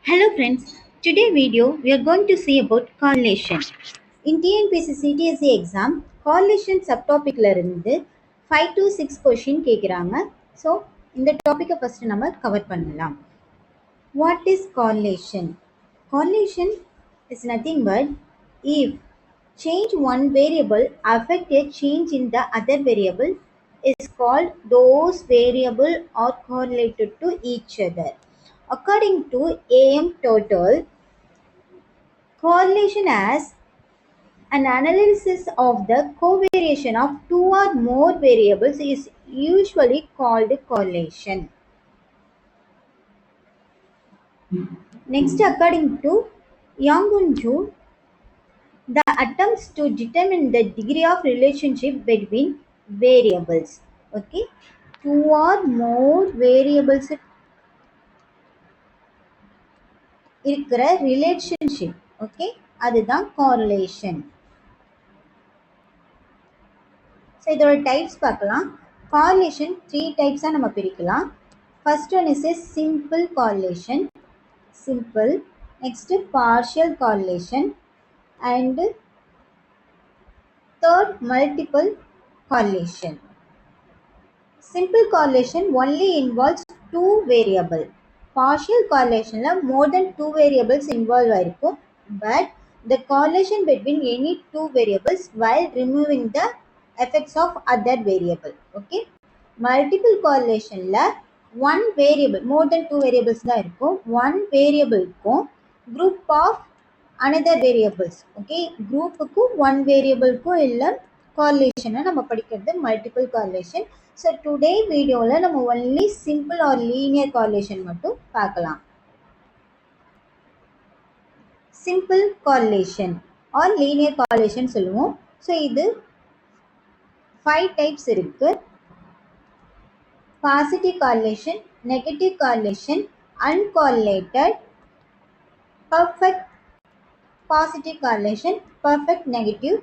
Hello friends, today video we are going to see about correlation. In TNPSC CTSE exam, correlation subtopicல இருந்து 5 to 6 question கேக்குறாங்க. So, இந்த டாபிக்கை first நம்ம cover பண்ணலாம். What is correlation? Correlation is nothing but if change one variable affect a change in the other variable is called those variable are correlated to each other. According to AM Total, correlation as an analysis of the covariation of two or more variables is usually called correlation. Next, according to Yang and Zhu, the attempts to determine the degree of relationship between variables. Okay, two or more variables இருக்கிற relationship. Okay, அதுதான் correlation. So இதோட types பார்க்கலாம். correlation 3 டைப்ஸாக நம்ம பிரிக்கலாம். First one is simple correlation, simple. Next partial correlation and third multiple correlation. Simple correlation only involves two variable. Partial correlationல more than two variables involve ஆயிருக்கும். But the correlation between any two variables while removing the effects of other variable. Okay. Multiple correlationல one variable, more than two variables தான் இருக்கும். One variableக்கும் group of another variables. Okay. Groupக்கும் one variableக்கும் இல்ல correlation நம்ம படிக்கிறது multiple correlation. So today videoல நம்ம only simple or linear correlation மட்டும் பார்க்கலாம். Simple correlation or linear correlation சொல்லுவோம். So இது 5 types இருக்கு. Positive correlation, negative correlation, uncorrelated, perfect positive correlation, perfect negative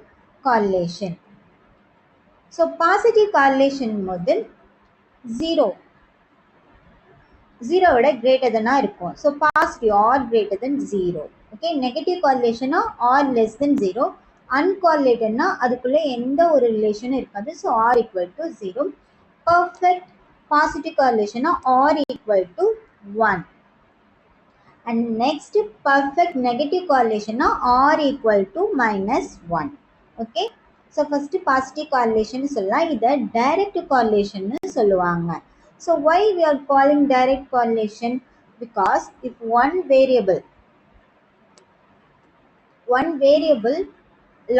correlation. So positive correlation முதல் 0 விட greater than இருக்கும். So positive or greater than 0. Okay, negative correlation or less than 0. Uncorrelated அதுக்குள்ள எந்த ஒரு ரிலேஷனும் இருக்காது. So r equal to 0. Perfect positive correlation r equal to 1. And next perfect negative correlation r equal to -1. Okay. So first positive correlation சொல்லலாம். இதை direct correlation சொல்லுவாங்க. So why we are calling direct correlation? Because if one variable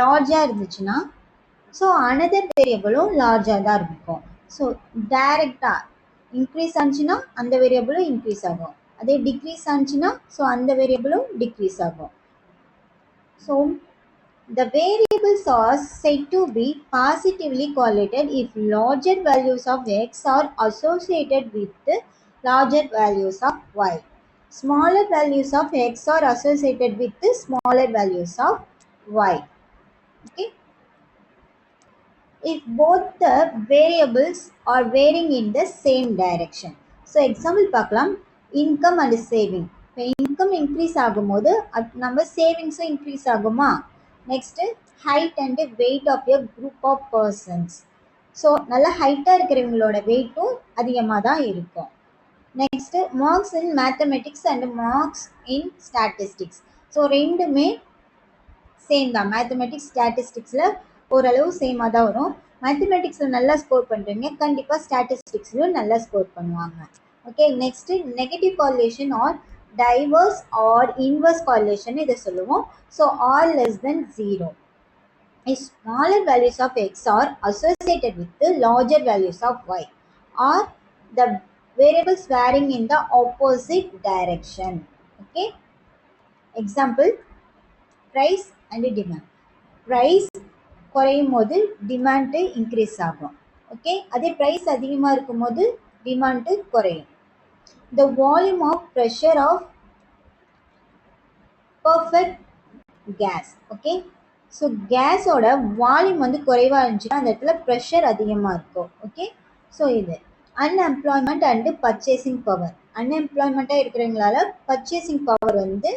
large இருந்துச்சுன்னா so another variable large தான் இருக்கும். So direct increase ஆச்சுன்னா அந்த variable increase ஆகும். அதே decrease ஆச்சுன்னா so அந்த variable decrease ஆகும். So the variables are said to be positively correlated if larger values of x are associated with larger values of y. Smaller values of x are associated with smaller values of y. Okay. If both the variables are varying in the same direction. So example பார்க்கலாம். Income and saving. இப்போ income increase ஆகும்போது நம்ம savings increase ஆகுமா? Next, height and weight of a group of persons. So நல்ல ஹைட்டாக இருக்கிறவங்களோட வெயிட்டும் அதிகமாக தான் இருக்கும். Next marks in mathematics and marks in statistics. So ரெண்டுமே சேம் தான். மேத்தமெட்டிக்ஸ் ஸ்டாட்டிஸ்டிக்ஸில் ஓரளவு சேமாக தான் வரும். மேத்தமெட்டிக்ஸில் நல்லா ஸ்கோர் பண்ணுறீங்க, கண்டிப்பாக ஸ்டாட்டிஸ்டிக்ஸ்லையும் நல்லா ஸ்கோர் பண்ணுவாங்க. Okay, next negative correlation or diverse or inverse correlation இதை சொல்லுவோம். So r less than 0. If smaller values of x are associated with the larger values of y or the variables varying in the opposite direction. Okay. Example, price and demand. Price குறையும் போது demand increase ஆகும். Okay. அதே price அதிகமாக இருக்கும் போது demand குறையும். The volume of pressure of perfect gas. Okay. So gas ஓட volume வந்து குறைவாக இருந்துச்சுன்னா அந்த இடத்துல ப்ரெஷர் அதிகமாக இருக்கும். ஓகே. ஸோ இது unemployment and purchasing power. அன்எம்ப்ளாய்மெண்ட்டாக இருக்கிறவங்களால பர்ச்சேசிங் பவர் வந்து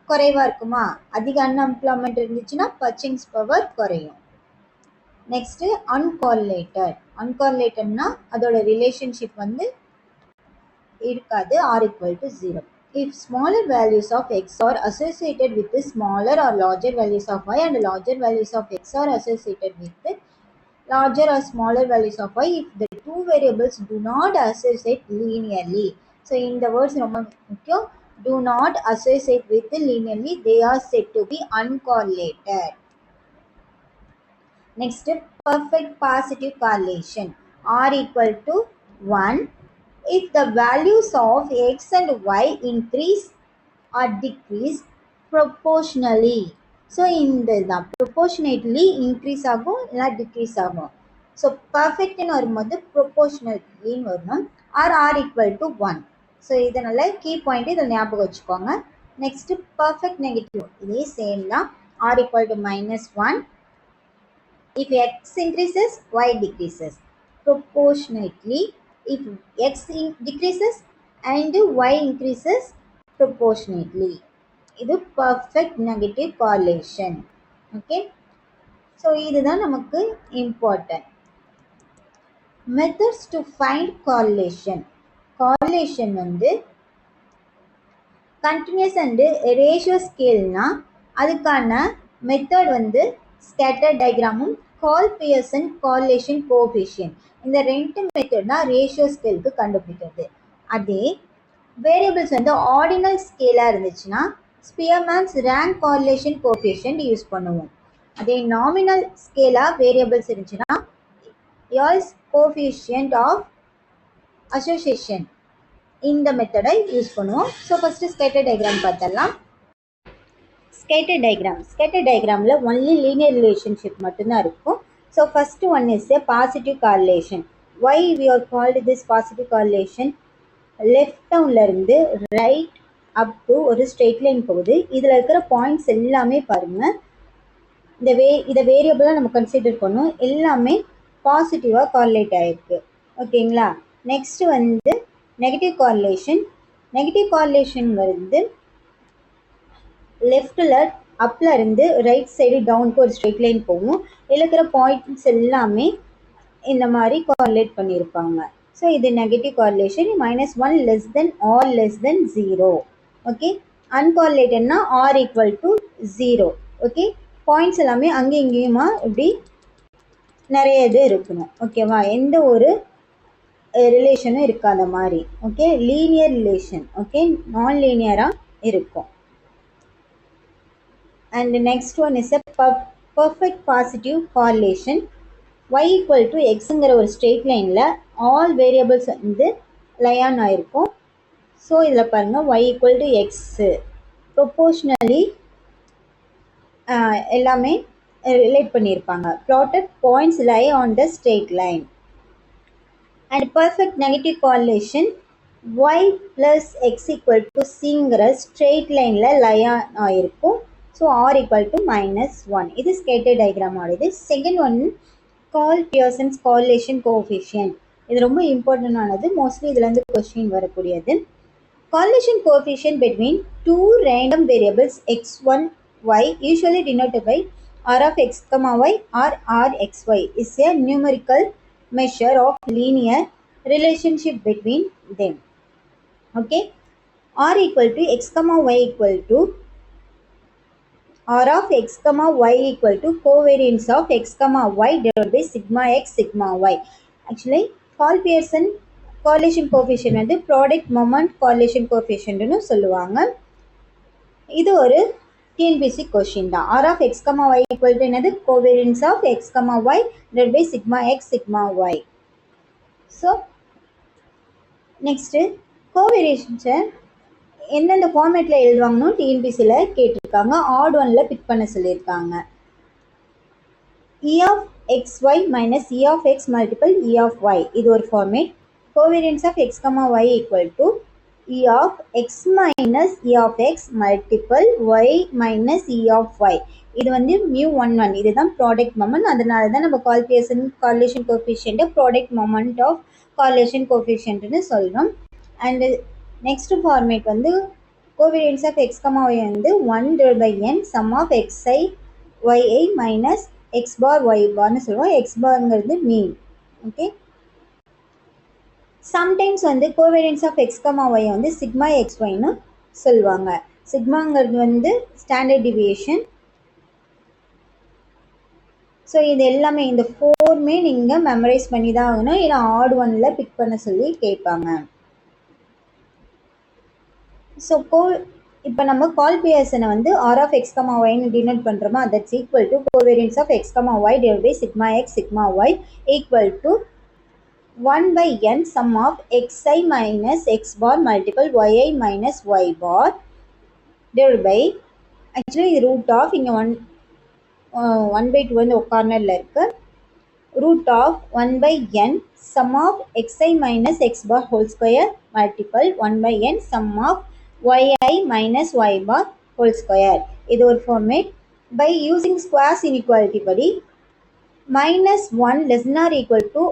குறைவாக இருக்குமா, அதிக அன்எம்ப்ளாய்மெண்ட் இருந்துச்சுன்னா பர்ச்சேசிங் பவர் குறையும். நெக்ஸ்ட்டு அன்கார்லேட்டட்னா அதோட ரிலேஷன்ஷிப் வந்து இருக்காது, or equal to 0. If smaller values of x are associated with the smaller or larger values of y and larger values of x are associated with the larger or smaller values of y if the two variables do not associate linearly. So in the words ரொம்ப முக்கியம், do not associate with linearly, they are said to be uncorrelated. Next, perfect positive correlation, r equal to 1 if the values of x and y increase or decrease proportionally. So இந்த இதுதான் ப்ரொப்போர்ஷனேட்லி increase ஆகும் இல்லை degrees ஆகும். So பர்ஃபெக்ட்னு வரும்போது ப்ரொப்போர்ஷனலின்னு வரணும், r equal to 1. So இதனால key point இதை ஞாபகம் வச்சுக்கோங்க. நெக்ஸ்ட்டு பர்ஃபெக்ட் நெகட்டிவ், இதே சேம் தான், r equal to -1 if x increases y decreases proportionately, if x decreases and y increases proportionately. இது perfect negative correlation. Okay, so இதுதான் நமக்கு important. Methods to find correlation வந்து continuous and ratio scaleனா அதுக்கான method வந்து scatter டயக்ராமும் கால்-பியர்சன் correlation coefficient, இந்த ரெண்டு method தான் ratio ஸ்கேலுக்கு கண்டுபிடிக்கிறது. அதே வேரியபிள்ஸ் வந்து ஆர்டினல் ஸ்கேலாக இருந்துச்சுன்னா ஸ்பியர்மேன்ஸ் ரேங்க் correlation coefficient யூஸ் பண்ணுவோம். அதே நாமினல் ஸ்கேலாக வேரியபிள்ஸ் இருந்துச்சுன்னா Yale's coefficient of association, இந்த மெத்தடை யூஸ் பண்ணுவோம். ஸோ ஃபஸ்ட்டு ஸ்கேட்டர் டயக்ராம் பார்த்துடலாம். ஸ்கேட்டர் டயக்ராமில் ஒன்லி லீனியர் ரிலேஷன்ஷிப் மட்டும்தான் இருக்கும். So first one is a positive correlation. Why we are called this positive correlation? Left டவுன்லேருந்து ரைட் அப் டு ஒரு straight line போகுது. இதில் இருக்கிற பாயிண்ட்ஸ் எல்லாமே பாருங்கள், இதை வேரியபிளாக நம்ம கன்சிடர் பண்ணோம், எல்லாமே பாசிட்டிவாக கார்லேட் ஆகிருக்கு. ஓகேங்களா? நெக்ஸ்ட்டு வந்து நெகட்டிவ் கார்லேஷன் வருது லெஃப்டில் அப்பில் இருந்து ரைட் சைடு டவுனுக்கு ஒரு ஸ்ட்ரெயிட் லைன் போகும். இதில் இருக்கிற பாயிண்ட்ஸ் எல்லாமே இந்த மாதிரி கார்லேட் பண்ணியிருப்பாங்க. ஸோ இது negative correlation. -1 less than or less than 0. Okay, அன்கார்லேட்டட்னா or equal to 0. Okay, points எல்லாமே அங்கேயும் இங்கேயுமா இப்படி நிறைய இது இருக்கணும். ஓகேவா? எந்த ஒரு ரிலேஷனும் இருக்காத மாதிரி. Okay, linear relation. ஓகே, நான் லீனியராக இருக்கும். And next one is a perfect positive correlation. y equal to எக்ஸுங்கிற ஒரு ஸ்ட்ரெயிட் லைனில் ஆல் வேரியபிள்ஸ் வந்து லைன் ஆகிருக்கும். ஸோ இதில் பாருங்கள், y equal to x proportionally எல்லாமே ரிலேட் பண்ணியிருப்பாங்க. plotted points lie on the straight line. And perfect negative correlation, y plus x equal to cங்கிற ஸ்ட்ரெயிட் லைனில் லைன் ஆகிருக்கும். So r equal to -1. இது ஸ்கேட்டர் டயக்ராம் ஆகுது. Second one Karl Pearson's correlation coefficient. இது ரொம்ப இம்பார்ட்டண்டானது, மோஸ்ட்லி இதுலேருந்து கொஸ்டின் வரக்கூடியது. Correlation coefficient between two random variables x1, y usually denoted by r of x, y or rxy is a numerical measure of linear relationship between them. Okay, r equal to x, y equal to r of x, y equal to covariance of x, y divided by sigma x, sigma y. Actually, கால்-பியர்சன் correlation coefficient வந்து product moment correlation coefficient னு சொல்லுவாங்க. இது ஒரு TNPSC question தான். r of x, y equal to என்னது? covariance of x, y divided by sigma x, sigma y. So next கோவேரியன்ஸை எந்தெந்த ஃபார்மேட்டில் எழுதுவாங்கன்னு டிஎன்பிசியில் கேட்டிருக்காங்க. ஆட் ஒன்ல பிக் பண்ண சொல்லியிருக்காங்க. e of xy minus e of x multiple e of y, இது ஒரு format. covariance of x, y equal to e of x minus e of x multiple y minus e of y. இது வந்து μ11, இதுதான் product moment. அதனால தான் நம்ம Karl Pearson correlation coefficient product moment of correlation coefficient னு சொல்றோம். And next format வந்து covariance of x, y வந்து 1 divided by n sum of xi yi minus x bar y bar னு சொல்லுவோம். x barங்கிறது mean. ஓகே, சம்டைம்ஸ் வந்து covariance of X y வந்து sigma X ஒய்னு சொல்லுவாங்க. சிக்மாங்கிறது வந்து ஸ்டாண்டர்ட் டிவியேஷன். ஸோ இது எல்லாமே இந்த ஃபோருமே நீங்கள் மெமரைஸ் பண்ணி தான் ஆகணும், இல்லை ஆட் ஒன்னில் பிக் பண்ண சொல்லி கேட்பாங்க. ஸோ இப்போ நம்ம கால் பியர்சனை வந்து ஆர் ஆஃப் எக்ஸ் ஒய்னு டினோட் பண்ணுறோமா, that's equal to covariance of x y divide by sigma x sigma y equal to 1 by n sum of xi minus x bar multiple yi minus y bar divided by, actually இது root of இங்கே 1 by 2 வந்து கார்னரில் இருக்கு, root of 1 by n sum of xi minus x bar whole square multiple 1 by n sum of yi minus y bar whole square. இது ஒரு format. By using squares inequality படி minus 1 less than or equal to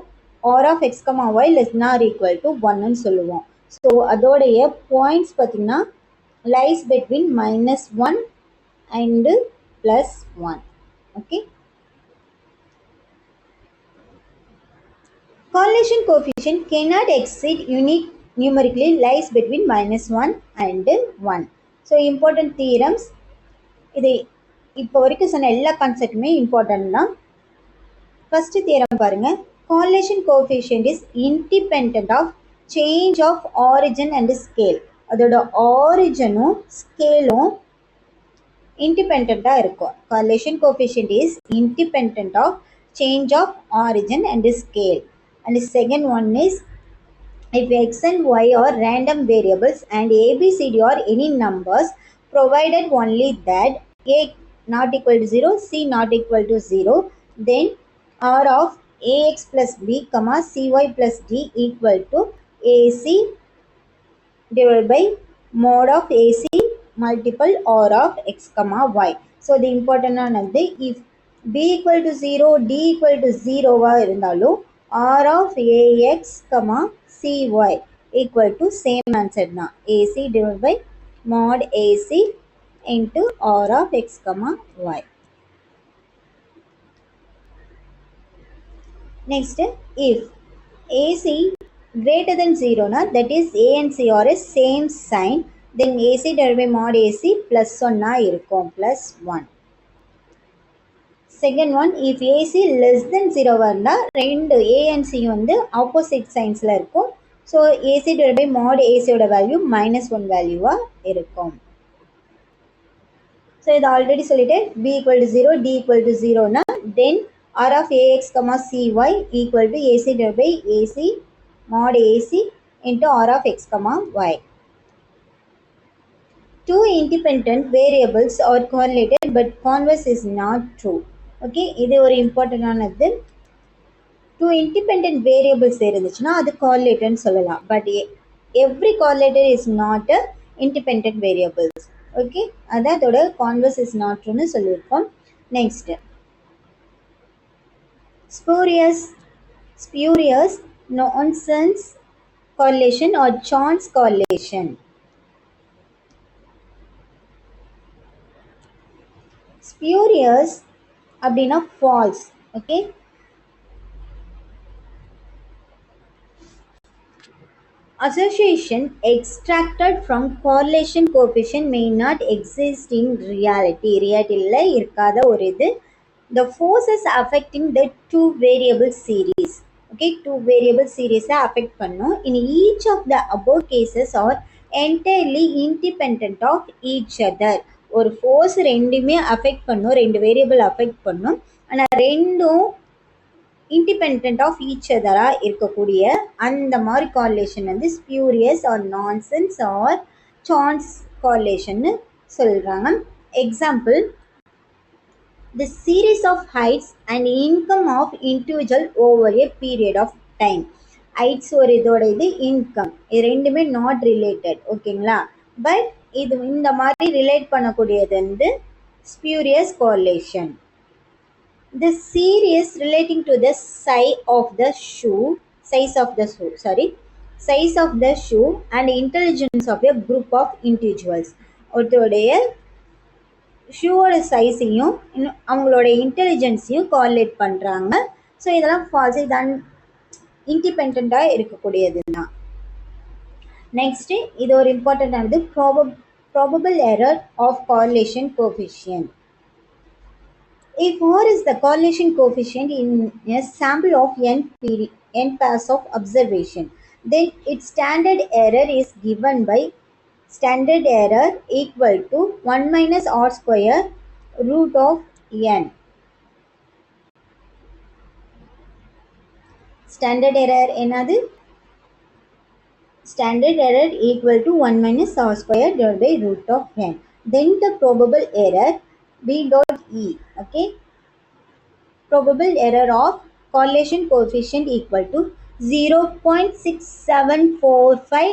r of x, y less than or equal to 1 ன்னு சொல்லுவோம். So அதோடைய points பார்த்தீங்கன்னா lies between minus 1 and plus 1. Okay, correlation coefficient cannot exceed unique numerically lies between minus 1 and 1. So important theorems, இது இப்போ வரைக்கும் சொன்ன எல்லா கான்செப்டுமே important தான். ஃபர்ஸ்ட் தியரம் பாருங்க, correlation coefficient is independent of change of origin and scale. அதோட ஆரிஜனும் ஸ்கேலும் இண்டிபெண்ட்டாக இருக்கும். correlation coefficient is independent of change of origin and scale. And the second one is, if x and y are random variables and abcd are any numbers, provided only that a not equal to 0, c not equal to 0, then r of ax plus b, cy plus d equal to ac divided by mod of ac multiple r of x, y. So the important ஆனது, if b equal to 0, d equal to 0 இருந்தாலும் r of ax, cy equal to same answer தான், ac divided by mod ac into r of x, y. Next, if AC greater than 0 na, that is A and C are a same sign, then AC divided by mod AC plus 1 na irukum, plus 1. Second one, if AC less than 0 varna, rendu A and C வந்து opposite signs la irukum, so AC divided by mod AC oda value minus 1 value ah irukum. So இது already சொல்லிட்டேன், B equal to 0, D equal to 0 na, then r of ax, cy equal to ac divided by ac mod ac into r of x, y. Two independent variables are correlated but converse is not true. Okay, இது ஒரு important ஆனது. Two independent variables இருந்துச்சுன்னா அது correlated சொல்லலாம், but every correlated is not a independent variables. Okay, அதோட converse is not true னு சொல்லிருக்கோம். Next, spurious nonsense correlation or chance correlation. Spurious அப்படின்னா false. Okay, association extracted from correlation coefficient may not exist in reality. ரியாலிட்டியில் இருக்காத ஒரு இது. The forces affecting the two variable series. Okay, two variable series affect பண்ணும். In each of the above cases are entirely independent of each other. ஒரு force ரெண்டுமே affect பண்ணும், ரெண்டு variable affect பண்ணும், ஆனால் ரெண்டும் independent of each other இருக்கக்கூடிய அந்த மாதிரி correlation வந்து spurious or nonsense or chance correlation சொல்றாங்க. Example, the series of heights and income of individual over a period of time. heights ஒரு இதோட இது, income இது ரெண்டுமே not related. ஓகேங்களா, பட் இது இந்த மாதிரி ரிலேட் பண்ணக்கூடியது வந்து spurious correlation. The series relating to the size of the shoe, size of the shoe, size of the shoe and intelligence of a group of individuals. ஒருத்தருடைய ஷூவோட சைஸையும் அவங்களோட இன்டெலிஜென்ஸையும் கோஆர்டினேட் பண்ணுறாங்க. ஸோ இதெல்லாம் ஃபால்ஸ், இது இண்டிபெண்ட்டாக இருக்கக்கூடியது தான். நெக்ஸ்ட்டு இது ஒரு இம்பார்ட்டண்ட்டானது, probable error of correlation coefficient. If R is the correlation coefficient in a sample of n pairs of observation, then its standard error is given by standard error equal to 1 minus R square root of n. Standard error என்னது? Standard error equal to 1 minus R square divided by root of n. Then the probable error B dot E. Okay. Probable error of correlation coefficient equal to 0.6745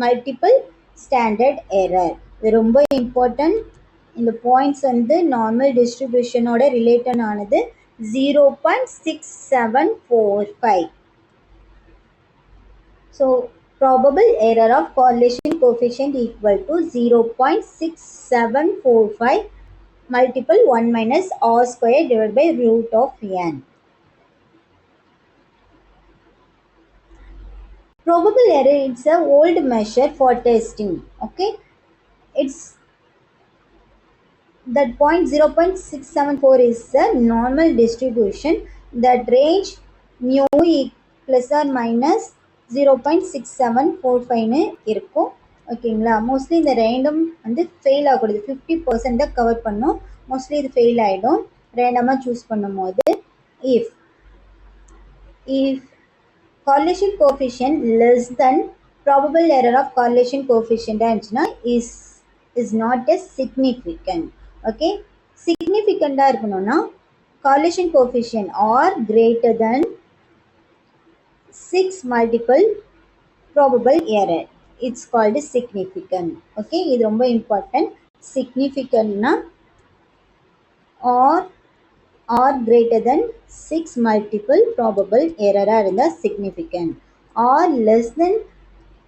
multiple standard error. இது ரொம்ப important. இந்த points வந்து normal டிஸ்ட்ரிபியூஷனோட related ஆனது 0.6745. So probable error of correlation coefficient equal to 0.6745 multiple 1 minus R square divided by root of n. Probable error is a old measure for testing. Okay, it's that 0.674 is the normal distribution that range mu plus or minus 0.6745 இருக்கும். ஓகேங்களா, mostly இந்த random வந்து fail ஆகக்கூடாது. 50% தான் cover பண்ணும், mostly இது fail ஆகிடும் ரேண்டமாக சூஸ் பண்ணும் போது. If correlation coefficient less than probable error of correlation coefficient இருந்துச்சுன்னா is not a significant. Okay, significant இருக்கணும்னா correlation coefficient or greater than 6 multiple probable error, it's called significant. Okay, இது ரொம்ப important. significantனா or greater than 6 multiple probable error இருந்தா significant, or less than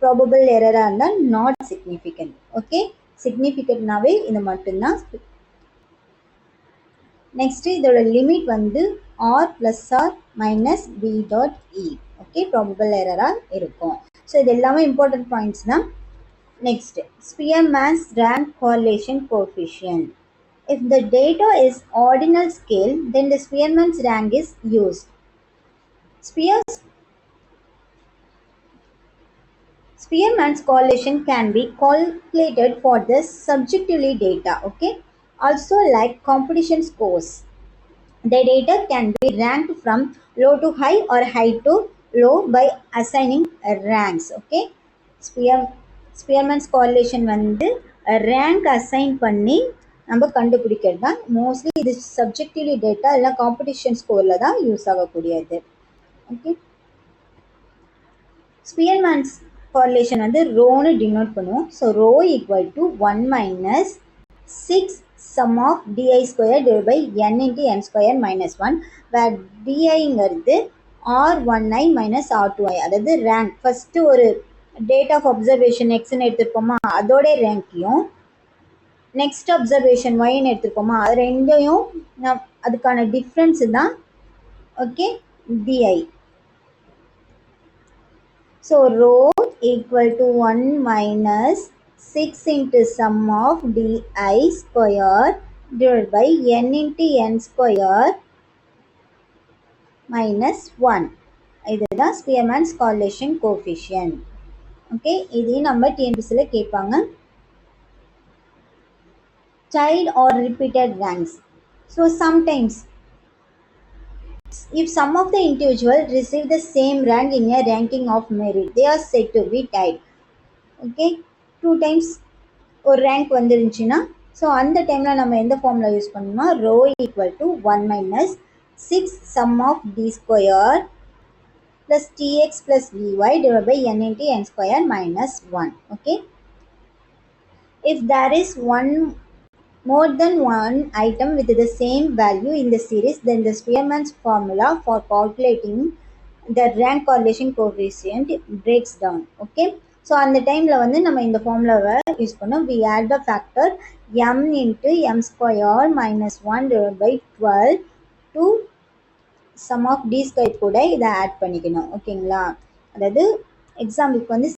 probable error இருந்தா not significant. Okay, significant நாவே இது மட்டும்தான். Next இதோட limit வந்து r plus r minus b dot e. Okay, probable எரராக இருக்கும். ஸோ இது எல்லாமே இம்பார்ட்டன்ட் பாயிண்ட்ஸ் தான். Next Spearman's rank correlation coefficient. If the data is ordinal scale, then the Spearman's rank is used. Spearman's correlation can be calculated for the subjectively data. Okay, also like competition scores. The data can be ranked from low to high or high to low by assigning ranks. Okay, Spearman's correlation வந்து rank assign பண்ணி நம்ம கண்டுபிடிக்கிறது தான். Mostly இது சப்ஜெக்டிவ்லி data இல்லை competition ஸ்கோரில் தான் use ஆகக்கூடியது. ஓகே, ஸ்பியர்மேன்ஸ் correlation வந்து ரோன்னு டினோட் பண்ணுவோம். So rho equal to 1 minus 6 sum of di square divided by n into n square minus 1, where diங்கிறது r1i minus r2i. அதாவது ரேங்க் ஃபஸ்ட்டு ஒரு டேட் ஆஃப் அப்சர்வேஷன் எக்ஸ்ன்னு எடுத்துருப்போமா, அதோட ரேங்கையும் நெக்ஸ்ட் அப்சர்வேஷன் ஒய்ன்னு எடுத்துருப்போமா, அது ரெண்டையும் அதுக்கான டிஃப்ரென்ஸு தான். Okay, DI. So rho equal to 1 minus 6 into sum of di square divided by n into n square minus 1. இதுதான் ஸ்பியர்மேன்ஸ் correlation coefficient. Okay, இதையும் நம்ம டிஎன்பிசியில் கேட்பாங்க. Child or repeated ranks. So sometimes if some of the individuals receive the same rank in a ranking of merit, they are said to be tied. Okay, 2 times ஒரு rank வந்துருந்துச்சுன்னா, so அந்த டைமில் நம்ம எந்த ஃபார்மில் யூஸ் பண்ணணும்னா row equal to 1 minus 6 sum of d square plus tx plus vy divided by n into n square minus 1. Okay, if there is more than one item with the same value in the series, then the Spearman's formula for calculating the rank correlation coefficient breaks down. Okay, so அந்த டைமில் வந்து நம்ம இந்த ஃபார்முலாவை use பண்ணோம். we add the factor m into m square minus 1 divided by 12 to sum of d square கூட இதை add பண்ணிக்கணும். ஓகேங்களா, அதாவது எக்ஸாம்பிளுக்கு வந்து